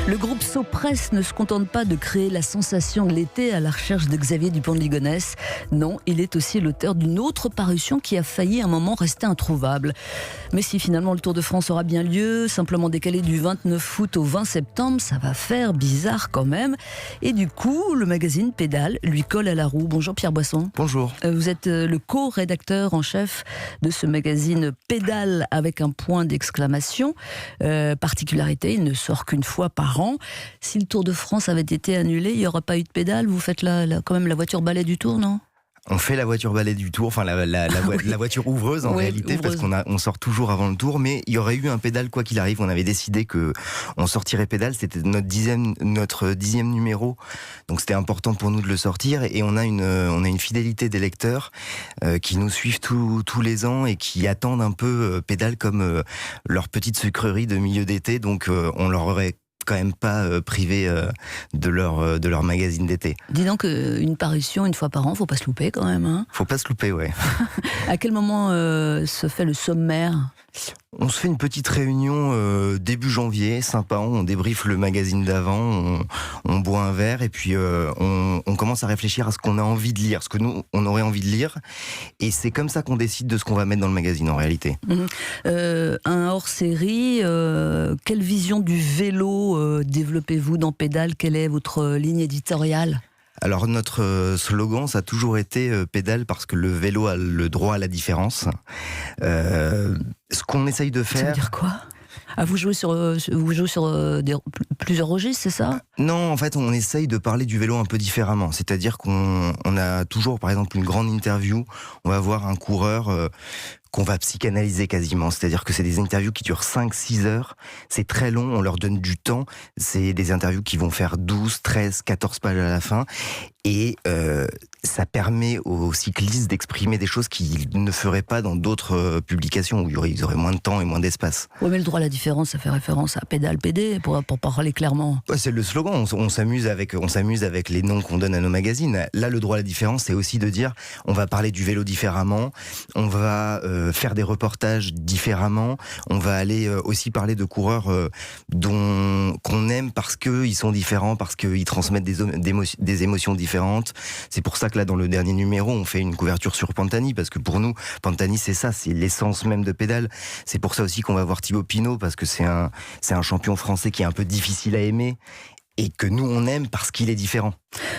Le groupe Sopress ne se contente pas de créer la sensation de l'été à la recherche de Xavier Dupont de Ligonnès. Non, il est aussi l'auteur d'une autre parution qui a failli un moment rester introuvable. Mais si finalement le Tour de France aura bien lieu, simplement décalé du 29 août au 20 septembre, ça va faire bizarre quand même. Et du coup, le magazine Pédale lui colle à la roue. Bonjour Pierre Boisson. Bonjour. Vous êtes le co-rédacteur en chef de ce magazine Pédale avec un point d'exclamation. Particularité, il ne sort qu'une fois par an. Si le Tour de France avait été annulé, il n'y aurait pas eu de pédale. Vous faites quand même la voiture balai du Tour, non ? On fait la voiture balai du Tour, enfin la voiture ouvreuse en réalité, ouvreuse. Parce qu'on sort toujours avant le Tour, mais il y aurait eu un pédale quoi qu'il arrive. On avait décidé que on sortirait pédale, c'était notre dixième numéro, donc c'était important pour nous de le sortir. Et on a une fidélité des lecteurs qui nous suivent tous les ans et qui attendent un peu pédale comme leur petite sucrerie de milieu d'été. Donc on leur aurait quand même pas privé de leur magazine d'été. Dis donc une parution une fois par an, faut pas se louper quand même. Hein, faut pas se louper, ouais. À quel moment se fait le sommaire ? On se fait une petite réunion début janvier, sympa, on débriefe le magazine d'avant, on boit un verre et puis on commence à réfléchir à ce qu'on a envie de lire, ce que nous on aurait envie de lire, et c'est comme ça qu'on décide de ce qu'on va mettre dans le magazine en réalité. Un hors-série, quelle vision du vélo développez-vous dans Pédale ? Quelle est votre ligne éditoriale ? Alors notre slogan, ça a toujours été pédale parce que le vélo a le droit à la différence. Ce qu'on essaye de faire... Ça veut dire quoi ? Vous jouez sur plusieurs registres, c'est ça ? Non, en fait, on essaye de parler du vélo un peu différemment. C'est-à-dire qu'on a toujours, par exemple, une grande interview. On va voir un coureur qu'on va psychanalyser quasiment. C'est-à-dire que c'est des interviews qui durent 5-6 heures. C'est très long, on leur donne du temps. C'est des interviews qui vont faire 12, 13, 14 pages à la fin. Et ça permet aux cyclistes d'exprimer des choses qu'ils ne feraient pas dans d'autres publications où ils auraient moins de temps et moins d'espace. Oui, mais le droit à la différence, ça fait référence à Pédale PD, pour parler clairement. Ouais, c'est le slogan, on s'amuse avec les noms qu'on donne à nos magazines. Là, le droit à la différence, c'est aussi de dire, on va parler du vélo différemment, on va faire des reportages différemment, on va aller aussi parler de coureurs qu'on aime parce qu'ils sont différents, parce qu'ils transmettent des émotions différentes. C'est pour ça que là, dans le dernier numéro, on fait une couverture sur Pantani, parce que pour nous, Pantani, c'est ça, c'est l'essence même de Pédale. C'est pour ça aussi qu'on va voir Thibaut Pinot, parce que c'est un champion français qui est un peu difficile à aimer, et que nous, on aime parce qu'il est différent.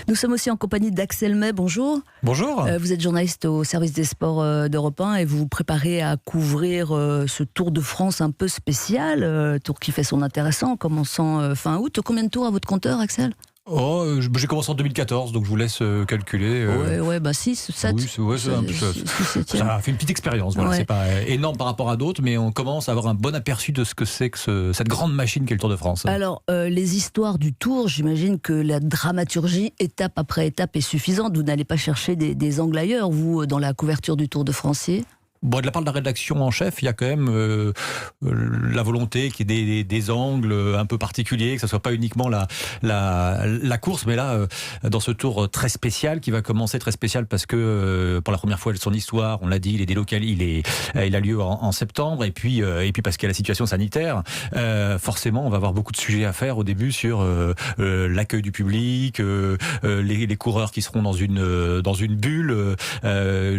Nous sommes aussi en compagnie d'Axel May, bonjour. Bonjour. Vous êtes journaliste au service des sports d'Europe 1 et vous vous préparez à couvrir ce Tour de France un peu spécial, tour qui fait son intéressant en commençant fin août. Combien de tours à votre compteur, Axel ? J'ai commencé en 2014, donc je vous laisse calculer. 6, 7. Oui, ça fait une petite expérience. Voilà. Ouais. C'est pas énorme par rapport à d'autres, mais on commence à avoir un bon aperçu de ce que c'est que cette grande machine qu'est le Tour de France. Alors, les histoires du Tour, j'imagine que la dramaturgie, étape après étape, est suffisante. Vous n'allez pas chercher des angles ailleurs, vous, dans la couverture du Tour de France. Bon, de la part de la rédaction en chef, il y a quand même la volonté qu'il y ait des angles un peu particuliers, que ce soit pas uniquement la course, mais là, dans ce tour très spécial, qui va commencer très spécial parce que pour la première fois de son histoire, on l'a dit, il a lieu en septembre, et puis parce qu'il y a la situation sanitaire, forcément, on va avoir beaucoup de sujets à faire au début sur l'accueil du public, les coureurs qui seront dans une bulle.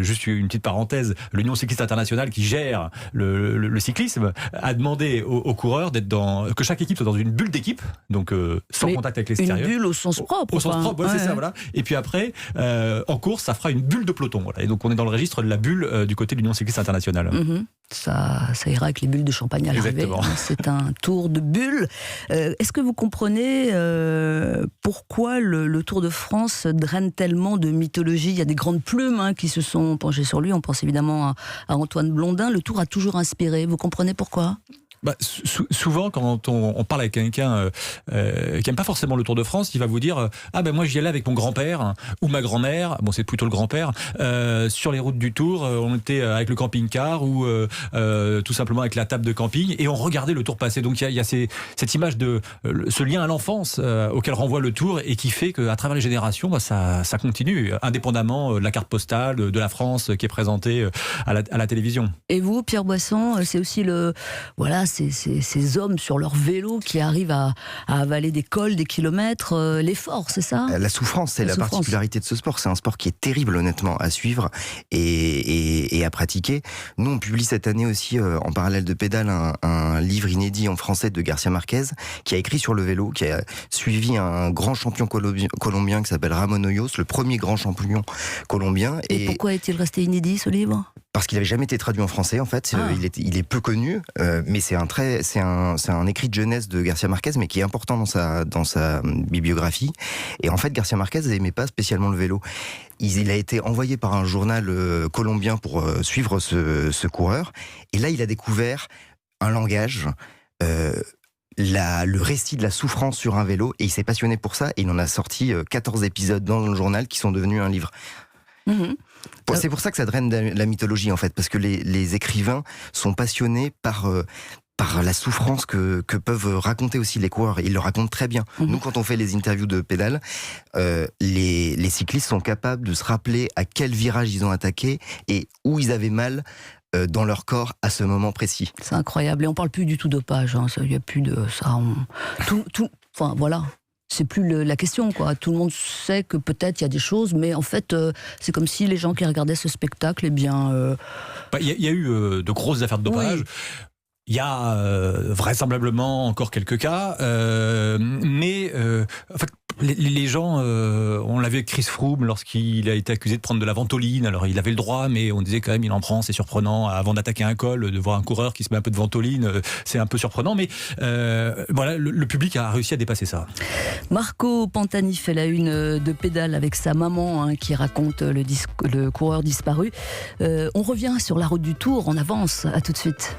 Juste une petite parenthèse, l'Union cycliste internationale qui gère le cyclisme a demandé aux coureurs que chaque équipe soit dans une bulle d'équipe, donc sans contact avec l'extérieur. Une bulle au sens propre. Au sens propre, c'est ça, voilà. Et puis après, en course, ça fera une bulle de peloton. Voilà. Et donc on est dans le registre de la bulle du côté de l'Union cycliste internationale. Mm-hmm. Ça ira avec les bulles de champagne à l'arrivée. C'est un tour de bulles. Est-ce que vous comprenez pourquoi le Tour de France draine tellement de mythologie ? Il y a des grandes plumes qui se sont penchées sur lui. On pense évidemment à Antoine Blondin. Le Tour a toujours inspiré. Vous comprenez pourquoi ? Souvent, quand on parle avec quelqu'un qui n'aime pas forcément le Tour de France, il va vous dire moi j'y allais avec mon grand-père ou ma grand-mère, bon c'est plutôt le grand-père, sur les routes du Tour, on était avec le camping-car ou tout simplement avec la table de camping et on regardait le Tour passer. Donc il y a cette image de ce lien à l'enfance auquel renvoie le Tour et qui fait qu'à travers les générations, ça continue, indépendamment de la carte postale de la France qui est présentée à la télévision. Et vous, Pierre Boisson, c'est aussi ces hommes sur leur vélo qui arrivent à avaler des cols, des kilomètres, l'effort, c'est ça ? La souffrance, c'est la particularité de ce sport. C'est un sport qui est terrible, honnêtement, à suivre et à pratiquer. Nous, on publie cette année aussi, en parallèle de Pédale, un livre inédit en français de Garcia Marquez, qui a écrit sur le vélo, qui a suivi un grand champion colombien qui s'appelle Ramon Hoyos, le premier grand champion colombien. Et pourquoi est-il resté inédit, ce livre ? Parce qu'il n'avait jamais été traduit en français, en fait. Il est peu connu, mais c'est un écrit de jeunesse de Garcia Marquez, mais qui est important dans sa bibliographie. Et en fait, Garcia Marquez n'aimait pas spécialement le vélo. Il a été envoyé par un journal colombien pour suivre ce coureur. Et là, il a découvert un langage, le récit de la souffrance sur un vélo, et il s'est passionné pour ça. Et il en a sorti 14 épisodes dans le journal qui sont devenus un livre. C'est pour ça que ça draine la mythologie, en fait, parce que les écrivains sont passionnés par la souffrance que peuvent raconter aussi les coureurs. Ils le racontent très bien. Nous, quand on fait les interviews de Pédale, les cyclistes sont capables de se rappeler à quel virage ils ont attaqué et où ils avaient mal dans leur corps à ce moment précis. C'est incroyable. Et on parle plus du tout dopage. Il n'y a plus de ça. Enfin, voilà. C'est plus la question, quoi. Tout le monde sait que peut-être il y a des choses, mais en fait, c'est comme si les gens qui regardaient ce spectacle, eh bien... Il y a eu de grosses affaires de dopage. Oui. Il y a vraisemblablement encore quelques cas, mais en fait, les gens, on l'avait avec Chris Froome lorsqu'il a été accusé de prendre de la ventoline. Alors il avait le droit, mais on disait quand même il en prend, c'est surprenant. Avant d'attaquer un col, de voir un coureur qui se met un peu de ventoline, c'est un peu surprenant. Mais voilà, le public a réussi à dépasser ça. Marco Pantani fait la une de Pédale avec sa maman qui raconte le coureur disparu. On revient sur la route du Tour, on avance, à tout de suite.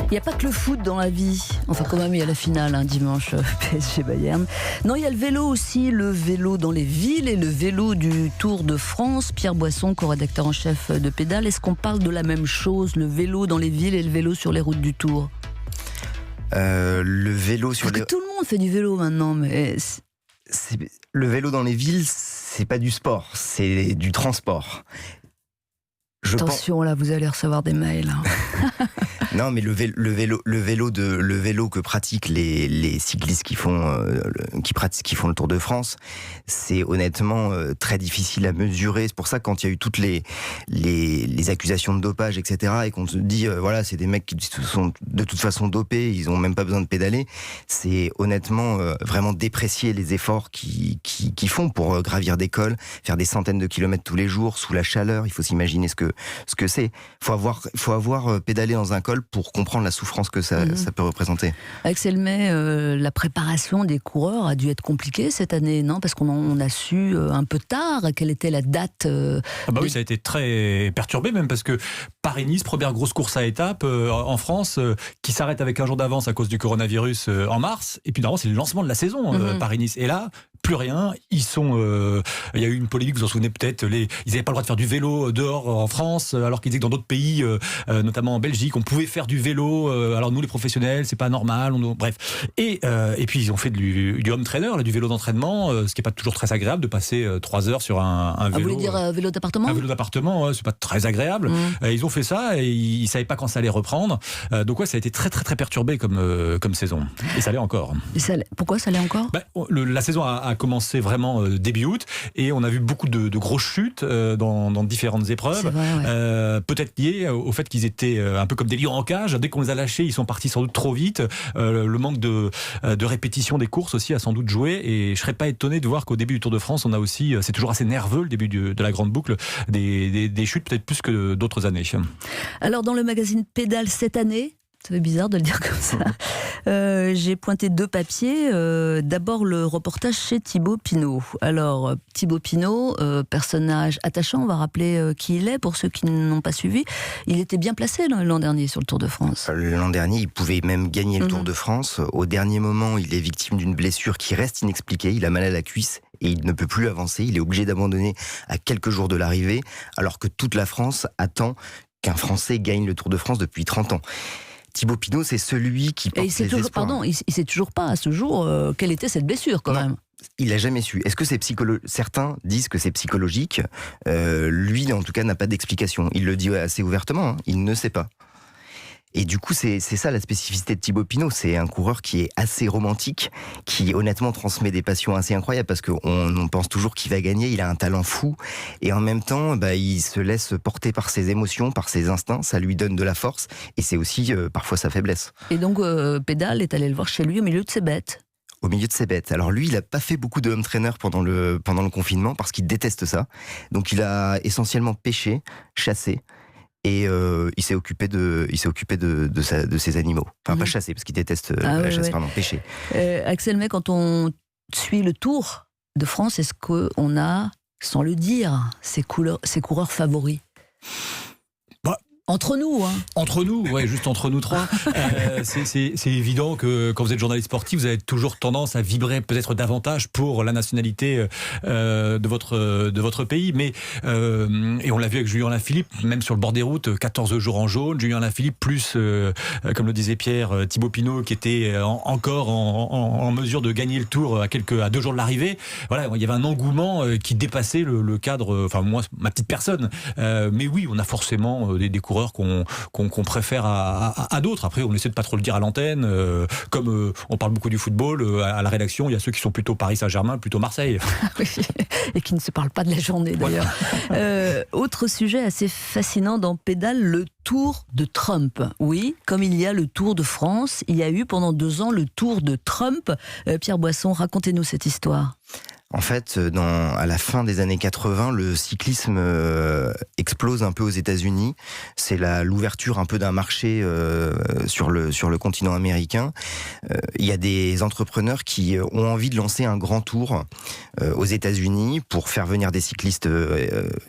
Il n'y a pas que le foot dans la vie. Enfin, quand même, il y a la finale, dimanche, PSG Bayern. Non, il y a le vélo aussi, le vélo dans les villes et le vélo du Tour de France. Pierre Boisson, co-rédacteur en chef de Pédale. Est-ce qu'on parle de la même chose, le vélo dans les villes et le vélo sur les routes du Tour ? Le vélo sur Parce que tout le monde fait du vélo maintenant, mais... Le vélo dans les villes, c'est pas du sport, c'est du transport. Attention, là, vous allez recevoir des mails. Non, mais le vélo que pratiquent les cyclistes qui font le Tour de France, c'est honnêtement très difficile à mesurer. C'est pour ça que quand il y a eu toutes les accusations de dopage, etc., et qu'on se dit voilà, c'est des mecs qui sont de toute façon dopés, ils ont même pas besoin de pédaler. C'est honnêtement vraiment déprécier les efforts qu'ils font pour gravir des cols, faire des centaines de kilomètres tous les jours sous la chaleur. Il faut s'imaginer ce que c'est. Faut avoir pédalé dans un col pour comprendre la souffrance que ça peut représenter. Axel May, la préparation des coureurs a dû être compliquée cette année, non ? Parce qu'on a su un peu tard quelle était la date. Oui, ça a été très perturbé même, parce que Paris-Nice, première grosse course à étapes en France, qui s'arrête avec un jour d'avance à cause du coronavirus en mars, et puis normalement c'est le lancement de la saison, Paris-Nice. Et là, plus rien. Il y a eu une polémique, vous vous en souvenez peut-être, ils n'avaient pas le droit de faire du vélo dehors en France, alors qu'ils disaient que dans d'autres pays, notamment en Belgique, on pouvait faire du vélo. Alors nous, les professionnels, c'est pas normal. Bref. Et puis ils ont fait du home trainer, du vélo d'entraînement, ce qui est pas toujours très agréable de passer 3 heures sur un vélo. Vous voulez dire vélo d'appartement ? Un vélo d'appartement, c'est pas très agréable. Ils ont fait ça et ils savaient pas quand ça allait reprendre. Donc ouais, ça a été très très très perturbé comme saison. Et ça l'est encore. Pourquoi ça l'est encore ? La saison a commencé vraiment début août, et on a vu beaucoup de grosses chutes dans différentes épreuves. Vrai, ouais. Peut-être lié au fait qu'ils étaient un peu comme des lions en cage. Dès qu'on les a lâchés, ils sont partis sans doute trop vite. Le manque de répétition des courses aussi a sans doute joué, et je serais pas étonné de voir qu'au début du Tour de France, on a aussi, c'est toujours assez nerveux le début de la grande boucle, des chutes peut-être plus que d'autres années. Alors dans le magazine Pédale cette année, ça fait bizarre de le dire comme ça. J'ai pointé 2 papiers. D'abord, le reportage chez Thibaut Pinot. Alors, Thibaut Pinot, personnage attachant, on va rappeler qui il est pour ceux qui n'ont pas suivi. Il était bien placé l'an dernier sur le Tour de France. L'an dernier, il pouvait même gagner le Tour de France. Au dernier moment, il est victime d'une blessure qui reste inexpliquée. Il a mal à la cuisse et il ne peut plus avancer. Il est obligé d'abandonner à quelques jours de l'arrivée, alors que toute la France attend qu'un Français gagne le Tour de France depuis 30 ans. Thibaut Pinot, c'est celui qui porte les espoirs. Il sait toujours pas à ce jour quelle était cette blessure quand même. Il n'a jamais su. Est-ce que c'est psychologique ? Certains disent que c'est psychologique. Lui, en tout cas, n'a pas d'explication. Il le dit assez ouvertement. Il ne sait pas. Et du coup, c'est ça la spécificité de Thibaut Pinot. C'est un coureur qui est assez romantique, qui honnêtement transmet des passions assez incroyables parce qu'on pense toujours qu'il va gagner. Il a un talent fou et en même temps, il se laisse porter par ses émotions, par ses instincts. Ça lui donne de la force et c'est aussi parfois sa faiblesse. Et donc, Pédale est allé le voir chez lui au milieu de ses bêtes. Au milieu de ses bêtes. Alors lui, il n'a pas fait beaucoup de home trainer pendant le confinement parce qu'il déteste ça. Donc il a essentiellement pêché, chassé. Et il s'est occupé de ses animaux. Enfin, pas chasser, parce qu'il déteste la chasse, pardon, pêcher. Axel May, quand on suit le Tour de France, est-ce qu'on a, sans le dire, ses coureurs favoris ? Entre nous, hein. Entre nous, ouais, juste entre nous trois. C'est évident que quand vous êtes journaliste sportif, vous avez toujours tendance à vibrer peut-être davantage pour la nationalité de votre pays. Mais et on l'a vu avec Julien Alaphilippe, même sur le bord des routes, 14 jours en jaune. Julien Alaphilippe plus, comme le disait Pierre, Thibaut Pinot qui était encore en mesure de gagner le Tour à 2 jours de l'arrivée. Voilà, il y avait un engouement qui dépassait le cadre. Enfin moi, ma petite personne. Mais oui, on a forcément des coureurs qu'on préfère à d'autres. Après, on essaie de pas trop le dire à l'antenne. Comme on parle beaucoup du football, à la rédaction, il y a ceux qui sont plutôt Paris Saint-Germain, plutôt Marseille. Oui, et qui ne se parlent pas de la journée d'ailleurs. Autre sujet assez fascinant dans Pédale, le Tour de Trump. Oui, comme il y a le Tour de France, il y a eu pendant 2 ans le Tour de Trump. Pierre Boisson, racontez-nous cette histoire. En fait, à la fin des années 80, le cyclisme explose un peu aux États-Unis. C'est l'ouverture un peu d'un marché sur le continent américain. Il y a des entrepreneurs qui ont envie de lancer un grand tour aux États-Unis pour faire venir des cyclistes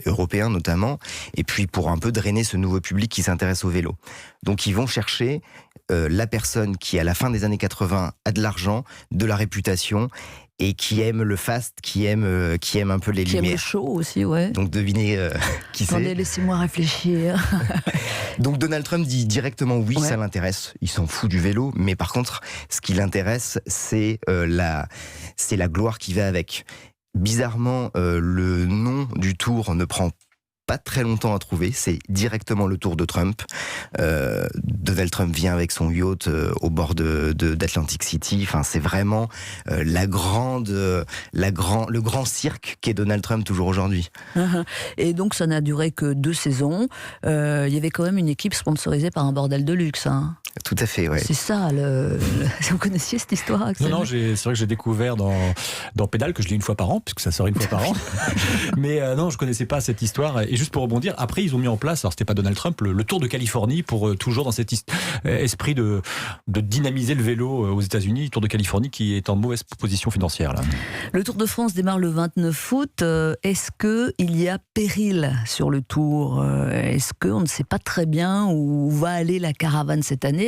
européens notamment, et puis pour un peu drainer ce nouveau public qui s'intéresse au vélo. Donc ils vont chercher la personne qui, à la fin des années 80, a de l'argent, de la réputation, et qui aime le fast, qui aime un peu les lumières. Qui aime le show aussi, ouais. Donc devinez qui c'est. Attendez, laissez-moi réfléchir. Donc Donald Trump dit directement oui, ça l'intéresse. Il s'en fout du vélo, mais par contre, ce qui l'intéresse, c'est la gloire qui va avec. Bizarrement, le nom du tour ne prend pas très longtemps à trouver, c'est directement le Tour de Trump. Donald Trump vient avec son yacht au bord d'Atlantic City. Enfin, c'est vraiment le grand cirque qu'est Donald Trump toujours aujourd'hui. Et donc, ça n'a duré que 2 saisons. Il y avait quand même une équipe sponsorisée par un bordel de luxe. Hein. Tout à fait, ouais. C'est ça, vous connaissiez cette histoire, Axel ? Non, c'est vrai que j'ai découvert dans Pédale, que je lis une fois par an, puisque ça sort une fois par an. Mais non, je connaissais pas cette histoire. Et juste pour rebondir, après, ils ont mis en place, alors c'était pas Donald Trump, le Tour de Californie, pour toujours dans cet esprit de dynamiser le vélo aux États-Unis. Tour de Californie qui est en mauvaise position financière, là. Le Tour de France démarre le 29 août. Est-ce qu'il y a péril sur le Tour ? Est-ce qu'on ne sait pas très bien où va aller la caravane cette année ?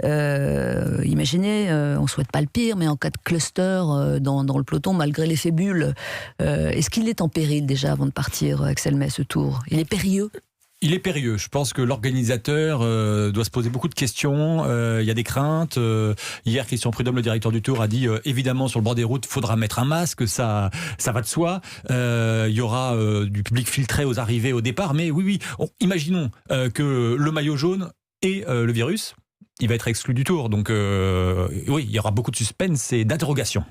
Imaginez, on ne souhaite pas le pire, mais en cas de cluster dans le peloton, malgré l'effet bulle, est-ce qu'il est en péril déjà avant de partir, Axel May, ce Tour ? Il est périlleux ? Il est périlleux. Je pense que l'organisateur doit se poser beaucoup de questions. Il y a des craintes. Hier, Christian Prudhomme, le directeur du Tour, a dit évidemment sur le bord des routes, il faudra mettre un masque. Ça va de soi. Il y aura du public filtré aux arrivées, au départ. Mais oui. Imaginons que le maillot jaune et le virus, il va être exclu du Tour. Donc oui, il y aura beaucoup de suspense et d'interrogation.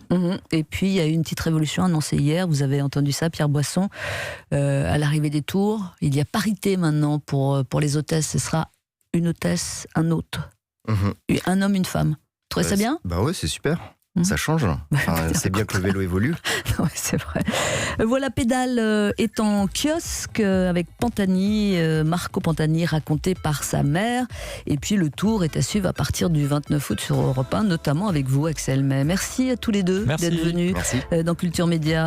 Et puis, il y a eu une petite révolution annoncée hier. Vous avez entendu ça, Pierre Boisson. À l'arrivée des Tours, il y a parité maintenant pour les hôtesses. Ce sera une hôtesse, un hôte. Un homme, une femme. Vous trouvez ça bien ? Bah ouais, c'est super. Ça change. Enfin, c'est bien que le vélo évolue. Oui, c'est vrai. Voilà, Pédale est en kiosque avec Pantani, Marco Pantani, raconté par sa mère. Et puis le Tour est à suivre à partir du 29 août sur Europe 1, notamment avec vous, Axel May. Merci à tous les deux d'être venus dans Culture Média.